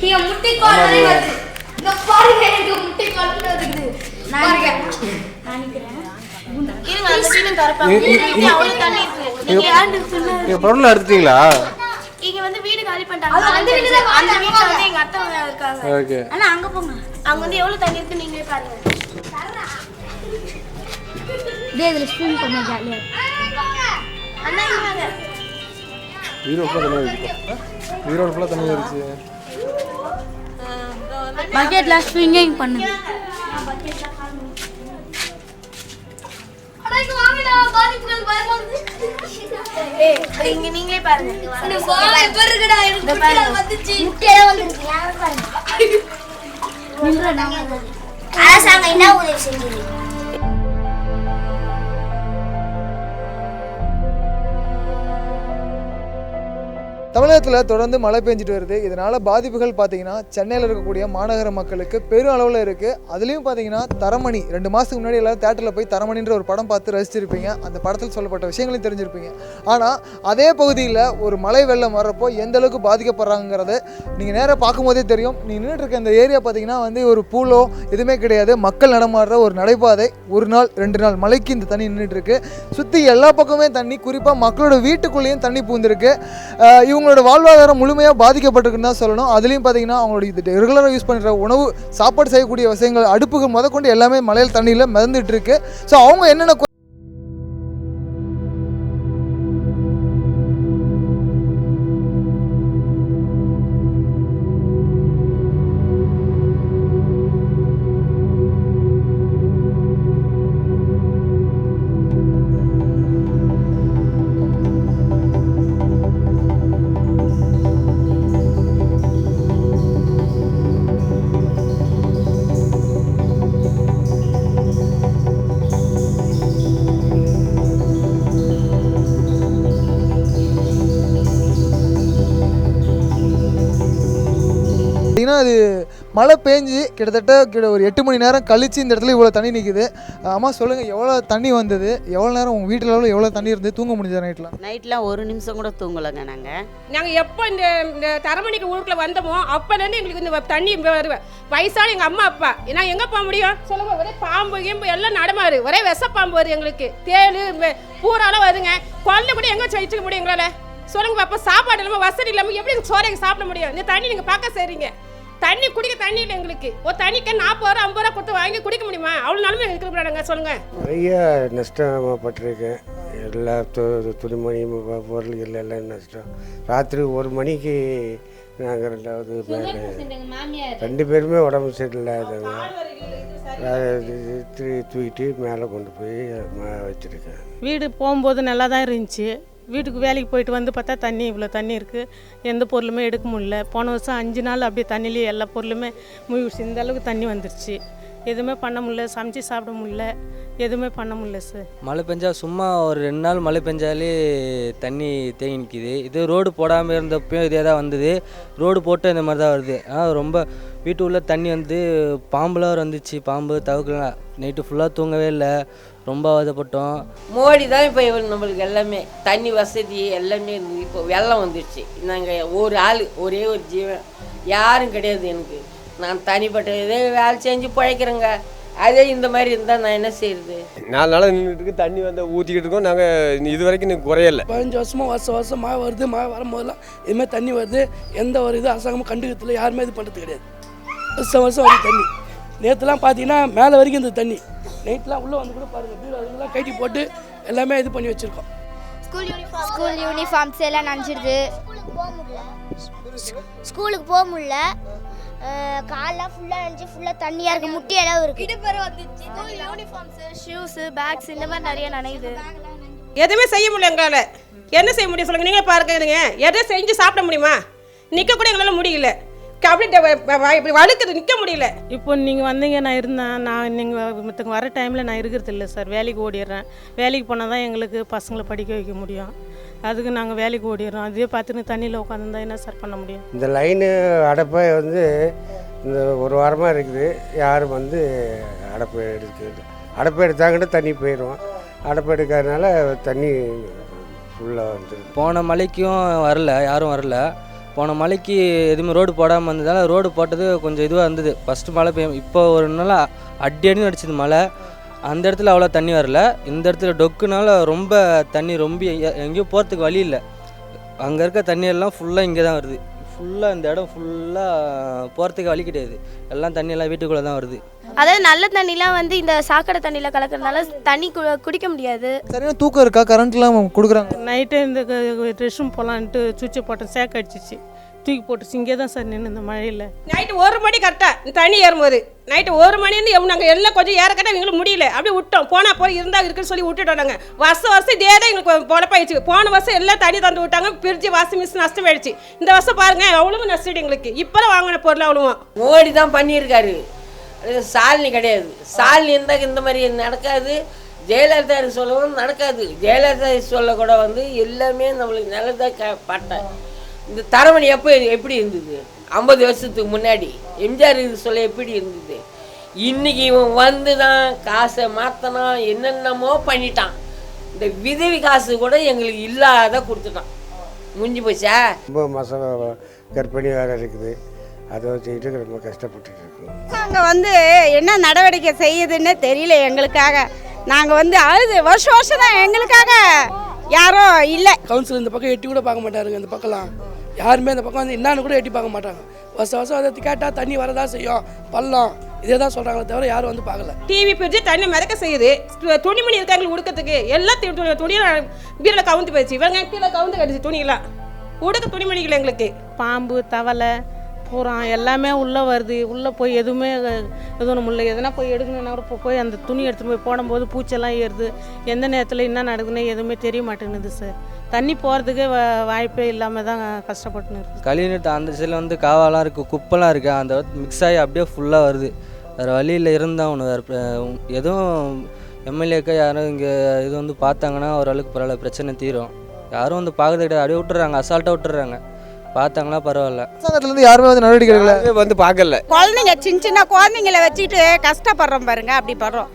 இங்க முட்டி கால் வரை வருது. இந்த பாருங்க எனக்கு முட்டி கால் வருது. நான் நினைக்கிறேன். இருங்க அந்த சீன் தரப்பாங்க. இது அவ்வளவு தண்ணி இருக்கு. நீங்க யாரு சொன்னா? நீங்க பொருள் எடுத்தீங்களா? இங்க வந்து வீடு காலி பண்ணிட்டாங்க. அந்த வீட்ல வந்து எங்க அத்தை இருக்காங்க. ஓகே. அண்ணா அங்க போங்க. அங்க வந்து எவ்வளவு தண்ணி இருக்கு நீங்களே பாருங்க. இதுல ஸ்விம் பண்ண ஜாலியா இருக்கு. அண்ணா இங்க வாங்க. ஈரோடு ஃபுல்லா தண்ணி இருந்துச்சு. பக்கெட்ல ஸ்விங்கிங் பண்ணுங்க. அட இங்க வாங்கடா பாதிப்புகள் பயமாகுது. ஏய் இங்க நீங்களே பாருங்க. இந்த பாய் பர்கடா எனக்கு முட்டில வந்துச்சு. முட்டில வந்துருக்கு. யார பாருங்க. நில்ற நாங்க. அரசாங்க என்ன உதவி செஞ்சீங்க? தமிழகத்தில் தொடர்ந்து மழை பெஞ்சிட்டு வருது. இதனால் பாதிப்புகள் பார்த்தீங்கன்னா சென்னையில் இருக்கக்கூடிய மாநகர மக்களுக்கு பெரும் அளவில் இருக்குது. அதுலேயும் பார்த்தீங்கன்னா தரமணி 2 மாதத்துக்கு முன்னாடி எல்லோரும் தேட்டரில் போய் தரமணின்ற ஒரு படம் பார்த்து ரசிச்சிருப்பீங்க. அந்த படத்தில் சொல்லப்பட்ட விஷயங்களையும் தெரிஞ்சிருப்பீங்க. ஆனால் அதே பகுதியில் ஒரு மழை வெள்ளம் வர்றப்போ எந்த அளவுக்கு பாதிக்கப்படுறாங்கிறது நீங்கள் நேராக பார்க்கும்போதே தெரியும். நீங்கள் நின்றுட்டு இருக்க இந்த ஏரியா பார்த்தீங்கன்னா வந்து ஒரு பூலோ எதுவுமே கிடையாது. மக்கள் நடமாடுற ஒரு நடைபாதை. 1 நாள் 2 நாள் மழைக்கு இந்த தண்ணி நின்றுட்டு இருக்கு. சுற்றி எல்லா பக்கமே தண்ணி, குறிப்பாக மக்களோட வீட்டுக்குள்ளேயும் தண்ணி பூந்துருக்கு. இவங்களோட வாழ்வாதாரம் முழுமையாக பாதிக்கப்பட்டிருக்குன்னு தான் சொல்லணும். அதுலேயும் பார்த்தீங்கன்னா அவங்களோட இது ரெகுலராக யூஸ் பண்ணுற உணவு, சாப்பாடு செய்யக்கூடிய விஷயங்கள், அடுப்புகள் முதற்கொண்டு எல்லாமே மழையில் தண்ணியில் மிதந்துட்டு இருக்கு. ஸோ அவங்க என்னென்ன அது மழை பேஞ்சு கிட்டத்தட்ட ஒரு 8 மணி நேரம் கழித்து இந்த இடத்துல இவ்வளோ தண்ணி நிற்குது. அம்மா சொல்லுங்கள், எவ்வளோ தண்ணி வந்தது? எவ்வளோ நேரம் உங்கள் வீட்டில் எவ்வளோ தண்ணி இருந்து தூங்க முடிஞ்சது? நைட்லாம் 1 நிமிஷம் கூட தூங்கலைங்க. நாங்கள் எப்போ இந்த தரமணிக்கு ஊருக்குள்ள வந்தோமோ அப்போலேருந்து எங்களுக்கு இந்த தண்ணி வயசான எங்கள் அம்மா அப்பா நான் எங்கே போக முடியும் சொல்லுங்க? ஒரே பாம்பு கிம்பு எல்லாம் நடமாறு, ஒரே விஷப்பாம்பு வருது எங்களுக்கு. தேள் பூராலாம் வருதுங்க. கொல்ல கூட எங்கே வச்சுக்க முடியும் எங்களால்? சொல்லுங்க பாப்பா. சாப்பாடு இல்லாமல் வசதி இல்லாமல் எப்படி சோறைக்கு சாப்பிட முடியும்? இந்த தண்ணி நீங்கள் பார்க்க சரிங்க. தண்ணி குடிக்க தண்ணி இல்லை எங்களுக்கு. ஒரு தண்ணிக்கு 40 ரூபா 50 ரூபா கொடுத்து வாங்கி குடிக்க முடியுமா? அவ்வளோ நிலமை இருக்கிறாங்க. சொல்லுங்க. நிறைய நஷ்டப்பட்டிருக்கேன். எல்லா துணிமணி பொருள்கள் எல்லாம் நஷ்டம். ராத்திரி 1 மணிக்கு நாங்கள் 2வது மேலே 2 பேருமே உடம்பு சரியில்லாதவங்க. தூக்கிட்டு மேலே கொண்டு போய் வச்சுருக்கேன். வீடு போகும்போது நல்லா தான் இருந்துச்சு. வீட்டுக்கு வேலைக்கு போயிட்டு வந்து பார்த்தா தண்ணி இவ்வளோ தண்ணி இருக்குது. எந்த பொருளுமே எடுக்க முடியல. போன வருஷம் 5 நாள் அப்படியே தண்ணிலேயே எல்லா பொருளுமே மூழ்கிடுச்சு. இந்த அளவுக்கு தண்ணி வந்துருச்சு. எதுவுமே பண்ண முடியல. சமைச்சு சாப்பிட முடியல. எதுவுமே பண்ண முடியல சார். மழை பெஞ்சா சும்மா ஒரு 2 நாள் மழை பெஞ்சாலே தண்ணி தேங்கி நிற்கிது. இது ரோடு போடாமல் இருந்தப்பையும் இதே தான் வந்தது. ரோடு போட்டு இந்த மாதிரி தான் வருது. ரொம்ப வீட்டு உள்ள தண்ணி வந்து பாம்புலாம் வந்துச்சு. பாம்பு தவிர்க்கலாம். நைட்டு ஃபுல்லாக தூங்கவே இல்லை. ரொம்ப அவதப்பட்டோம். மோடி தான் இப்போ நம்மளுக்கு எல்லாமே தண்ணி வசதி எல்லாமே இருந்தது. இப்போ வெள்ளம் வந்துடுச்சு. நாங்கள் ஒரு ஆள், ஒரே ஒரு ஜீவன், யாரும் கிடையாது எனக்கு. நான் தனிப்பட்ட இதே வேலை செஞ்சு பிழைக்கிறேங்க. அதே இந்த மாதிரி இருந்தால் நான் என்ன செய்யுது? 4 நாளாக நின்றுட்டு தண்ணி வந்து ஊற்றிக்கிட்டு இருக்கோம். நாங்கள் இது வரைக்கும் எனக்கு குறையலை. 15 வருஷமாக வருஷம் மழை வருது. மழை வரும்போதெல்லாம் இதுமாதிரி தண்ணி வருது. எந்த ஒரு இது அரசாங்கமும் கண்டுக்கிறதுல யாருமே இது பண்ணுறது கிடையாது. வருஷம் வருது தண்ணி. நேற்றுலாம் பார்த்தீங்கன்னா மேலே வரைக்கும் இந்த தண்ணி. நைட்லாம் உள்ளே வந்து கூட பாருங்கள், வீடு அதெல்லாம் கட்டி போட்டு எல்லாமே இது பண்ணி வச்சுருக்கோம். ஸ்கூல் யூனிஃபார்ம்ஸ் எல்லாம் நனைஞ்சிடுது. ஸ்கூலுக்கு போக முடியல. காலெல்லாம் ஃபுல்லாக நனைஞ்சு ஃபுல்லாக தண்ணியாக இருக்குது. முட்டி அளவு இருக்குது. இடுப்பறை வந்துச்சு. ஸ்கூல் யூனிஃபார்ம்ஸு, ஷூஸு, பேக்ஸ் இந்த மாதிரி நிறைய நனையுது. எதுவுமே செய்ய முடியல எங்களால். என்ன செய்ய முடியும் சொல்லுங்கள்? நீங்களே பாருங்க. எதை செஞ்சு சாப்பிட முடியுமா? நிற்க கூட எங்களால் முடியல. அப்படி வழுக்குது, நிற்க முடியல. இப்போ நீங்கள் வந்தீங்க, நான் இருந்தேன். நீங்கள் வர டைமில் நான் இருக்கிறது இல்லை சார். வேலைக்கு ஓடிடுறேன். வேலைக்கு போனால் தான் எங்களுக்கு பசங்களை படிக்க வைக்க முடியும். அதுக்கு நாங்கள் வேலைக்கு ஓடிடுறோம். அதே பார்த்துன்னு தண்ணியில் உட்காந்துருந்தா என்ன சார் பண்ண முடியும்? இந்த லைனு அடைப்பை வந்து இந்த 1 வாரமாக இருக்குது. யாரும் வந்து அடைப்பு எடுக்கிறது. அடைப்பு எடுத்தாங்கன்னா தண்ணி போயிடும். அடைப்பு எடுக்கிறதுனால தண்ணி ஃபுல்லாக வந்துடுது. போன மழைக்கும் வரல, யாரும் வரல. போன மழைக்கு எதுவுமே ரோடு போடாமல் இருந்ததால் ரோடு போட்டது கொஞ்சம் இதுவாக இருந்தது. ஃபஸ்ட்டு மழை பெய்யும், இப்போ ஒரு நாள் அடி அடிச்சுது மழை. அந்த இடத்துல அவ்வளோ தண்ணி வரல. இந்த இடத்துல டொக்குனால ரொம்ப தண்ணி ரொம்ப எங்கேயும் போகிறதுக்கு வழி இல்லை. அங்கே இருக்க தண்ணியெல்லாம் ஃபுல்லாக இங்கே தான் வருது. ஃபுல்லாக இந்த இடம் ஃபுல்லாக போகிறதுக்கு வழி கிடையாது. எல்லாம் தண்ணியெல்லாம் வீட்டுக்குள்ளே தான் வருது. அதாவது நல்ல தண்ணிலாம் வந்து இந்த சாக்கடை தண்ணியில் கலக்கிறதுனால தண்ணி குடிக்க முடியாது. சரியான தூக்கம் இருக்கா? கரண்ட்லாம் கொடுக்குறாங்க. நைட்டு இந்த ரெஸ்ட் ரூம் போகலான்ட்டு சுவிட்சை போட்டேன், சேக் அடிச்சிச்சு, தூக்கி போட்டுச்சு. இங்கே தான் சார் நின்று இந்த மழையில். நைட்டு 1 மணி கரெக்டாக தண்ணி ஏறும்போது நைட்டு 1 மணிலேருந்து நாங்கள் எல்லாம் கொஞ்சம் ஏற கட்ட எங்களுக்கு முடியல. அப்படியே விட்டோம். போனால் போய் இருந்தால் இருக்குன்னு சொல்லி விட்டுட்டோம். நாங்கள் வருஷம் இதே தான் எங்களுக்கு பொழப்பாயிடுச்சு. போன வருஷம் எல்லாம் தண்ணி தந்து விட்டாங்க, பிரிட்ஜு வாஷிங் மிஷின் நஷ்டமாயிடுச்சு. இந்த வருஷம் பாருங்கள் அவ்வளவு நஷ்டம் எங்களுக்கு. இப்போ தான் வாங்கின பொருள் அவ்வளோ மோடி தான் பண்ணியிருக்காரு, சாலினி கிடையாது. சாலினி இருந்தால் இந்த மாதிரி நடக்காது. ஜெயலலிதா சொல்லவும் நடக்காது. ஜெயலலிதா சொல்ல கூட வந்து எல்லாமே நம்மளுக்கு நல்லதாக பட்டேன். இந்த தரமணி எப்படி இருந்தது 50 வருஷத்துக்கு முன்னாடி? எம்ஜிஆர் இது சொல்ல எப்படி இருந்தது? இன்னைக்கு இவன் வந்து தான் காசை மாற்றினா என்னென்னமோ பண்ணிட்டான். இந்த விதவி காசு கூட எங்களுக்கு இல்லாத கொடுத்துட்டான். முடிஞ்சு போச்சா? ரொம்ப மாதம் கர்ப்பிணி வேறு இருக்குது. அதை வச்சுக்கிட்டு ரொம்ப கஷ்டப்பட்டு இருக்கோம். நாங்கள் வந்து என்ன நடவடிக்கை செய்யுதுன்னு தெரியல எங்களுக்காக. நாங்கள் வந்து அழுது வருஷம் தான் எங்களுக்காக யாரும் இல்லை. கவுன்சிலர் இந்த பக்கம் எட்டி கூட பார்க்க மாட்டாருங்க. இந்த பக்கம்லாம் யாருமே இந்த பக்கம் வந்து என்னான்னு கூட எட்டி பார்க்க மாட்டாங்க. வருஷம் அதை கேட்டால் தண்ணி வரதான் செய்யும், பள்ளம் இதே தான் சொல்கிறாங்களே தவிர யாரும் வந்து பார்க்கல. டிவி பிரிட்ஜு தண்ணி மிதக்க செய்யுது. துணிமணி இருக்காங்க உடுக்கிறதுக்கு எல்லாம் துணியில் பீரில் கவுந்து போயிடுச்சு. இவங்க கீழே கவுந்து கடிச்சு துணியெல்லாம் உடுக்க துணிமணிகள் எங்களுக்கு. பாம்பு, தவளை, பூரம் எல்லாமே உள்ளே வருது. உள்ளே போய் எதுவுமே எதுவும் முடியல. எதனா போய் எடுக்கணுன்னா கூட போய் அந்த துணி எடுத்துகிட்டு போய் போடும்போது பூச்செல்லாம் ஏறுது. எந்த நேரத்தில் என்ன நடக்குதுன்னு எதுவுமே தெரிய மாட்டேங்குது சார். தண்ணி போகிறதுக்கே வாய்ப்பே இல்லாமல் தான் கஷ்டப்பட்டுன்னு இருக்குது. கழிவுநீர் அந்த சைடில் வந்து காவாலாம் இருக்குது, குப்பெல்லாம் இருக்குது. அந்த மிக்ஸ் ஆகி அப்படியே ஃபுல்லாக வருது. வேறு வழியில் இருந்தால் ஒன்று வேறு எதுவும் எம்எல்ஏக்கா யாரும் இங்கே இது வந்து பார்த்தாங்கன்னா ஓரளவுக்கு பரவாயில்ல, பிரச்சனை தீரும். யாரும் வந்து பார்க்கறது கிடையாது. அப்படியே விட்டுறாங்க, அசால்ட்டாக விட்டுறாங்க. பார்த்தாங்களா பரவாயில்ல. அரசாங்கத்துலேருந்து யாருமே வந்து நடவடிக்கை எடுக்கல, வந்து பார்க்கல. குழந்தைங்க சின்ன குழந்தைங்கள வச்சுக்கிட்டு கஷ்டப்படுறோம் பாருங்க. அப்படி படுறோம்.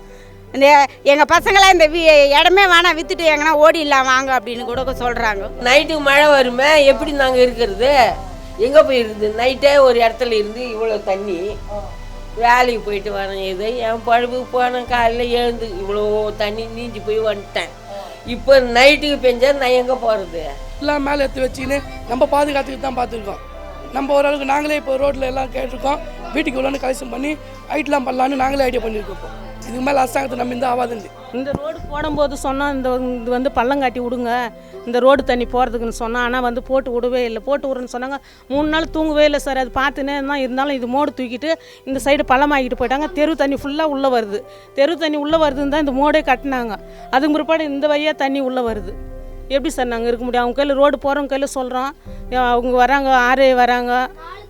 இந்த எங்கள் பசங்களாம் இந்த இடமே வேணாம் விற்றுட்டு எங்கன்னா ஓடிடலாம் வாங்க அப்படின்னு கூட சொல்கிறாங்க. நைட்டுக்கு மழை வருமே, எப்படி நாங்கள் இருக்கிறது? எங்கே போய் இருக்குது? நைட்டே ஒரு இடத்துல இருந்து இவ்வளோ தண்ணி. வேலைக்கு போயிட்டு வரேன், இது என் பழுப்புக்கு போனேன். காலையில் எழுந்து இவ்வளோ தண்ணி நீஞ்சி போய் வந்துட்டேன். இப்போ நைட்டுக்கு பெஞ்சா நான் எங்கே போகிறது? எல்லாம் மேலே எடுத்து வச்சுக்கின்னு நம்ம பாதுகாத்துக்கிட்டு தான் பார்த்துருக்கோம். நம்ம ஓரளவுக்கு நாங்களே இப்போ ரோட்டில் எல்லாம் கேட்டிருக்கோம். வீட்டுக்கு இவ்வளோன்னு கலெக்ஷன் பண்ணி ஹைட்லாம் பண்ணலான்னு நாங்களே ஐடியா பண்ணியிருக்கோம். இதுக்கு மேலே அரசாங்கத்தை நம்ம இந்த ஆகாதுண்டு. இந்த ரோடு போடும்போது சொன்னால் இது வந்து பள்ளம் காட்டி விடுங்க, இந்த ரோடு தண்ணி போகிறதுக்குன்னு சொன்னால். ஆனால் வந்து போட்டு விடவே இல்லை. போட்டு விடுறேன்னு சொன்னாங்க. 3 நாள் தூங்கவே இல்லை சார். அது பார்த்துனே தான் இருந்தாலும் இது மோடு தூக்கிட்டு இந்த சைடு பள்ளமாக்கிட்டு போயிட்டாங்க. தெரு தண்ணி ஃபுல்லாக உள்ளே வருது. தெரு தண்ணி உள்ளே வருதுன்னு தான் இந்த மோடே கட்டினாங்க. அதுக்கு பிற்பாடு இந்த வழியாக தண்ணி உள்ளே வருது. எப்படி சார் நாங்கள் இருக்க முடியும்? அவங்க கையில் ரோடு போகிறவங்க கையில் சொல்கிறோம். அவங்க வராங்க, ஆர்ஐ வராங்க,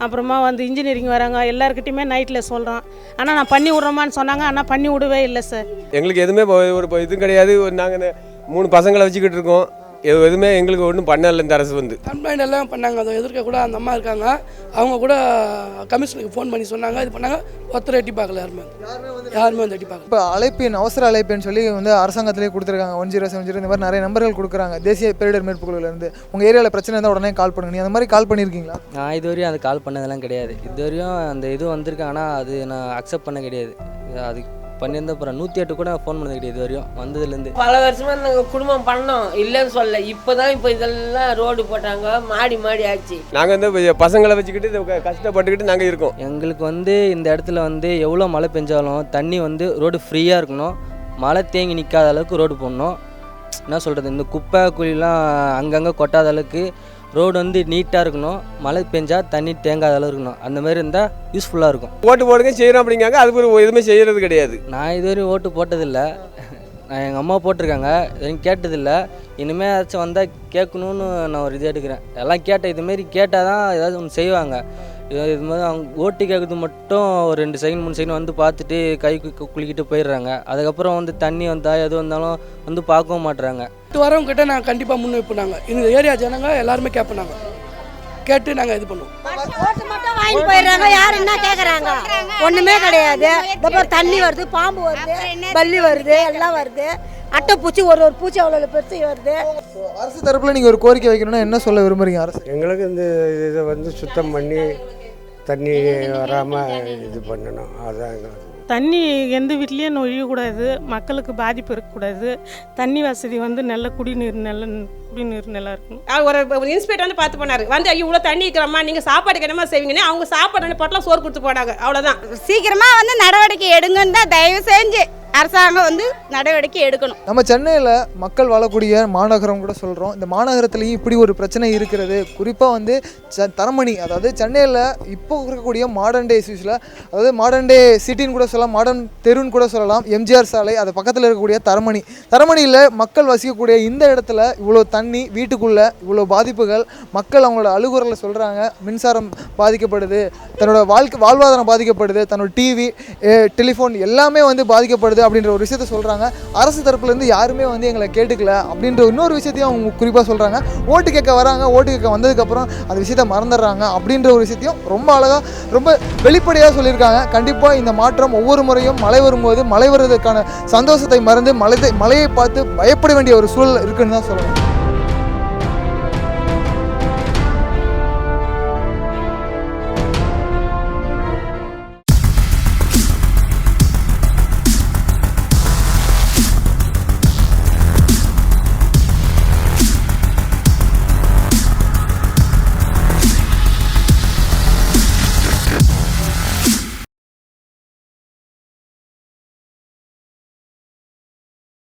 அப்புறமா வந்து இன்ஜினியரிங் வராங்க, எல்லாருக்கிட்டையுமே நைட்டில் சொல்கிறோம். ஆனால் நான் பண்ணி விட்றோமான்னு சொன்னாங்க. ஆனால் பண்ணி விடவே இல்லை சார். எங்களுக்கு எதுவுமே ஒரு இதுவும் கிடையாது. நாங்கள் 3 பசங்களை வச்சுக்கிட்டு இருக்கோம். எதுவுமே எங்களுக்கு ஒன்றும் பண்ணல இந்த அரசு வந்து. கம்ப்ளைண்ட் எல்லாம் பண்ணாங்க. அதை எதிர்க்க கூட அந்த அம்மா இருக்காங்க. அவங்க கூட கமிஷனருக்கு ஃபோன் பண்ணி சொன்னாங்க. இது பண்ணாங்க. ஒருத்தர் எட்டி பார்க்கல. யாருமே வந்து எட்டி பார்க்கல. இப்போ அழைப்பின் அவசர அழைப்புன்னு சொல்லி வந்து அரசாங்கத்திலேயே கொடுத்துருக்காங்க. 1070 இந்த மாதிரி நிறைய நம்பர்கள் கொடுக்குறாங்க தேசிய பேரிடர் மீட்பு குழுவிலேருந்து. உங்கள் ஏரியாவில் பிரச்சனை இருந்தால் உடனே கால் பண்ணுங்க. நீ அந்த மாதிரி கால் பண்ணியிருக்கீங்களா? நான் இதுவரையும் அது கால் பண்ணதெல்லாம் கிடையாது. இதுவரையும் அந்த இது வந்திருக்கு. ஆனால் அது நான் அக்செப்ட் பண்ண கிடையாது. அது பண்ணியிருந்தேன். அப்புறம் 108 கூட ஃபோன் பண்ணது கிடையாது இது வரையும் வந்ததுலேருந்து. பல வருஷமாக நாங்கள் குடும்பம் பண்ணோம், இல்லைன்னு சொல்ல. இப்போ தான் இப்போ இதெல்லாம் ரோடு போட்டாங்க, மாடி ஆச்சு. நாங்கள் வந்து பசங்களை வச்சுக்கிட்டு கஷ்டப்பட்டுக்கிட்டு நாங்கள் இருக்கோம். எங்களுக்கு வந்து இந்த இடத்துல வந்து எவ்வளோ மழை பெஞ்சாலும் தண்ணி வந்து ரோடு ஃப்ரீயாக இருக்கணும். மழை தேங்கி நிற்காத அளவுக்கு ரோடு போடணும். என்ன சொல்கிறது, இந்த குப்பை குழிலாம் அங்கங்கே கொட்டாத அளவுக்கு ரோடு வந்து நீட்டாக இருக்கணும். மழை பெஞ்சால் தண்ணி தேங்காத அளவு இருக்கணும். அந்த மாதிரி இருந்தால் யூஸ்ஃபுல்லாக இருக்கும். ஓட்டு போடுங்க செய்கிறோம் அப்படிங்காங்க. அதுக்கு எதுவுமே செய்கிறது கிடையாது. நான் இதுவரையும் ஓட்டு போட்டதில்லை. நான் எங்கள் அம்மா போட்டிருக்காங்க, எதுவும் கேட்டதில்லை. இனிமேல் ஏதாச்சும் வந்தால் கேட்கணுன்னு நான் ஒரு இது எடுக்கிறேன். எல்லாம் கேட்டேன். இதுமாரி கேட்டால் தான் ஏதாவது ஒன்று செய்வாங்க. இது மாதிரி அவங்க ஓட்டு கேட்குறது மட்டும் ஒரு 2 செகண்ட் 3 செகண்ட் வந்து பார்த்துட்டு கை குளிக்கிட்டு போயிடுறாங்க. அதுக்கப்புறம் வந்து தண்ணி வந்தால் எது வந்தாலும் வந்து பார்க்கவும் மாட்டுறாங்க. வரவங்க கிட்ட நாங்கள் கண்டிப்பாக முன்வைப்பு. நாங்கள் இந்த ஏரியா ஜனங்க எல்லாருமே கேட்போம். கேட்டு நாங்கள் இது பண்ணுவோம். ஓட்டு மட்டும் வாங்கி போயிடுறாங்க. யார் என்ன கேட்குறாங்க? ஒன்றுமே கிடையாது. தண்ணி வருது, பாம்பு வருது, பல்லி வருது, எல்லாம் வருது. அட்டைப்பூச்சி ஒரு பூச்சி அவ்வளோ பெருசு வருது. அரசு தரப்பில் நீங்கள் ஒரு கோரிக்கை வைக்கணும்னா என்ன சொல்ல விரும்புறீங்க அரசு? எங்களுக்கு இந்த இதை வந்து சுத்தம் பண்ணி தண்ணி வராமல் இது பண்ணணும், அதுதான் எங்களுக்கு. தண்ணி எந்த வீட்லேயும் நொழியக்கூடாது, மக்களுக்கு பாதிப்பு இருக்கக்கூடாது. தண்ணி வசதி வந்து நல்ல குடிநீர் நல்லா இருக்கணும். ஒரு இன்ஸ்பெக்டர் வந்து பார்த்து போனார், வந்து ஐயோ இவ்வளோ தண்ணி இருக்கிறம்மா, நீங்கள் சாப்பாடுக்கு என்னமா செய்வீங்கன்னு அவங்க சாப்பாடு பொட்டலாம் சோறு கொடுத்து போனாங்க. அவ்வளோதான். சீக்கிரமாக வந்து நடவடிக்கை எடுங்கன்னு தான் தயவு செஞ்சு அரசாங்கம் வந்து நடவடிக்கை எடுக்கணும். நம்ம சென்னையில் மக்கள் வாழக்கூடிய மாநகரம் கூட சொல்கிறோம். இந்த மாநகரத்துலேயும் இப்படி ஒரு பிரச்சனை இருக்கிறது. குறிப்பாக வந்து தரமணி, அதாவது சென்னையில் இப்போ இருக்கக்கூடிய மாடர்ன் டே இஷ்யூஸில், அதாவது மாடர்ன் டே சிட்டின்னு கூட சொல்லலாம், மாடர்ன் தெருன்னு கூட சொல்லலாம், எம்ஜிஆர் சாலை அது பக்கத்தில் இருக்கக்கூடிய தரமணியில் மக்கள் வசிக்கக்கூடிய இந்த இடத்துல இவ்வளோ தண்ணி, வீட்டுக்குள்ளே இவ்வளோ பாதிப்புகள், மக்கள் அவங்களோட அழுகுறலில் சொல்கிறாங்க. மின்சாரம் பாதிக்கப்படுது, தன்னோட வாழ்வாதாரம் பாதிக்கப்படுது, தன்னோட டிவி டெலிஃபோன் எல்லாமே வந்து பாதிக்கப்படுது அப்படின்ற ஒரு விஷயத்த சொல்கிறாங்க. அரசு தரப்புலேருந்து யாருமே வந்து எங்களை கேட்டுக்கல அப்படின்ற இன்னொரு விஷயத்தையும் அவங்க குறிப்பாக சொல்கிறாங்க. ஓட்டு கேட்க வராங்க, ஓட்டு கேட்க வந்ததுக்கப்புறம் அந்த விஷயத்தை மறந்துடுறாங்க அப்படின்ற ஒரு விஷயத்தையும் ரொம்ப அழகாக ரொம்ப வெளிப்படையாக சொல்லியிருக்காங்க. கண்டிப்பாக இந்த மாற்றம் ஒவ்வொரு முறையும் மழை வரும்போது மழை வருவதற்கான சந்தோஷத்தை மறந்து மழையை பார்த்து பயப்பட வேண்டிய ஒரு சூழல் இருக்குன்னு தான் சொல்லணும்.